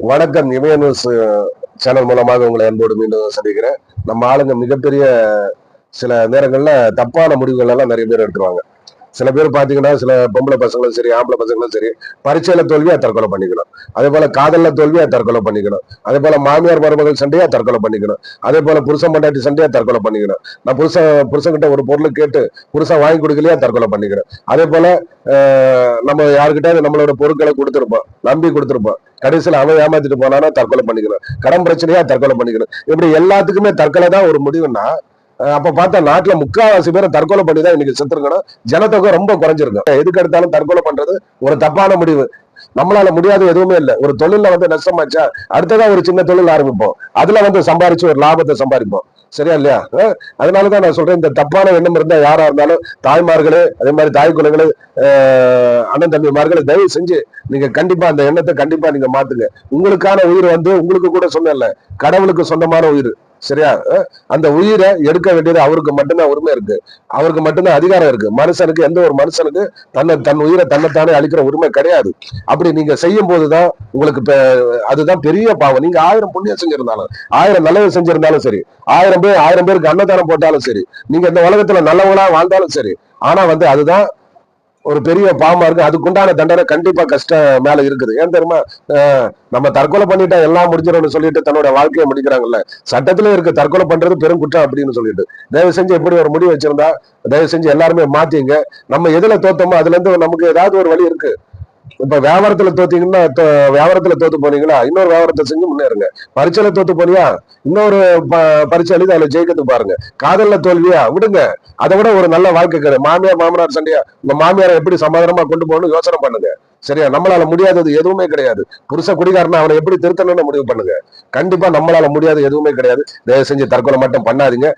வணக்கம். இமய news channel மூலமாக உங்களை அன்போடு மீண்டும் சந்திக்கிறேன். நம்ம ஆளுங்க மிகப்பெரிய சில நேரங்கள்ல தப்பான முடிவுகள் எல்லாம் நிறைய பேர் எடுத்துருவாங்க. சில பேர் பாத்தீங்கன்னா, சில பொம்பளை பசங்களும் சரி, ஆம்பளை பசங்களும் சரி, பரீட்சையில தோல்வியா தற்கொலை பண்ணிக்கணும். அதே போல காதல்ல தோல்வியா தற்கொலை பண்ணிக்கணும். அதே போல மாமியார் மருமகள் சண்டையா தற்கொலை பண்ணிக்கணும். அதே போல புருஷன் பொண்டாட்டி சண்டையா தற்கொலை பண்ணிக்கணும். நான் புருஷன்கிட்ட ஒரு பொருள் கேட்டு புருஷன் வாங்கி கொடுக்கலையா தற்கொலை பண்ணிக்கணும். அதே போல நம்ம யாருக்கிட்ட நம்மளோட பொருட்களை கொடுத்துருப்போம், நம்பி கொடுத்துருப்போம், கடைசியில் அவன் ஏமாத்திட்டு போனானா தற்கொலை பண்ணிக்கணும். கடன் பிரச்சனையா தற்கொலை பண்ணிக்கணும். இப்படி எல்லாத்துக்குமே தற்கொலை தான் ஒரு முடிவுன்னா, அப்ப பார்த்தா நாட்டுல முக்காவாசி பேரை தற்கொலை பண்ணிதான் இன்னைக்கு செத்துருக்கணும். ஜனத்தொகை ரொம்ப குறைஞ்சிருக்கும். எதுக்கு எடுத்தாலும் தற்கொலை பண்றது ஒரு தப்பான முடிவு. நம்மளால முடியாத எதுவுமே இல்லை. ஒரு தொழில நஷ்டமாச்சா அடுத்ததா ஒரு சின்ன தொழில் ஆரம்பிப்போம், அதுல சம்பாரிச்சு ஒரு லாபத்தை சம்பாதிப்போம். சரியா இல்லையா? அதனாலதான் நான் சொல்றேன், இந்த தப்பான எண்ணம் இருந்தா யாரா இருந்தாலும் தாய்மார்களே, அதே மாதிரி தாய் குலங்களே, அண்ணன் தம்பிமார்களே, தயவு செஞ்சு நீங்க கண்டிப்பா அந்த எண்ணத்தை கண்டிப்பா நீங்க மாத்துங்க. உங்களுக்கான உயிர் உங்களுக்கு கூட சொன்னல, கடவுளுக்கு சொந்தமான உயிர். சரியா? அந்த உயிரை எடுக்க வேண்டியது அவருக்கு மட்டும்தான் உரிமை இருக்கு, அவருக்கு மட்டும்தான் அதிகாரம் இருக்கு. மனுஷனுக்கு, எந்த ஒரு மனுஷனுக்கு தன் உயிரை தன்னைத்தானே அளிக்கிற உரிமை கிடையாது. அப்படி நீங்க செய்யும் போதுதான் உங்களுக்கு அதுதான் பெரிய பாவம். நீங்க 1000 புண்ணியம் செஞ்சிருந்தாலும், 1000 நல்லது செஞ்சிருந்தாலும் சரி, 1000 பேருக்கு அன்னதானம் போட்டாலும் சரி, நீங்க இந்த உலகத்துல நல்லவங்களா வாழ்ந்தாலும் சரி, ஆனா அதுதான் ஒரு பெரிய பாவமா இருக்கு. அதுக்குண்டான தண்டனை கண்டிப்பா கஷ்டம் மேல இருக்குது. ஏன் தெரியுமா? நம்ம தற்கொலை பண்ணிட்டா எல்லாம் முடிஞ்சிடும்னு சொல்லிட்டு தன்னோட வாழ்க்கையை முடிக்கிறாங்கல்ல. சட்டத்திலே இருக்கு தற்கொலை பண்றது பெரும் குற்றம் அப்படின்னு சொல்லிட்டு. தயவு செஞ்சு எப்படி ஒரு முடிவு வச்சிருந்தா தயவு செஞ்சு எல்லாருமே மாத்திங்க. நம்ம எதுல தோத்தோமோ அதுல இருந்து நமக்கு ஏதாவது ஒரு வழி இருக்கு. இப்ப வியாபாரத்துல தோத்தீங்கன்னா, வியாபாரத்துல தோத்து போனீங்களா, இன்னொரு வியாபாரத்தை செஞ்சு முன்னேறுங்க. பரீட்சையில தோத்து போனியா, இன்னொரு பரீட்சை எழுதி அதுல ஜெயிக்கிறது பாருங்க. காதல்ல தோல்வியா விடுங்க, அதை விட ஒரு நல்ல வாழ்க்கை கிடையாது. மாமியார் மாமனார் சண்டையா, உங்க மாமியாரை எப்படி சமாதானமா கொண்டு போகணும் யோசனை பண்ணுங்க. சரியா? நம்மளால முடியாதது எதுவுமே கிடையாது. புருஷ குடிகாரனா அவனை எப்படி திருத்தணும்னு முடிவு பண்ணுங்க. கண்டிப்பா நம்மளால முடியாது எதுவுமே கிடையாது. தயவு செஞ்சு தற்கொலை மட்டும் பண்ணாதீங்க.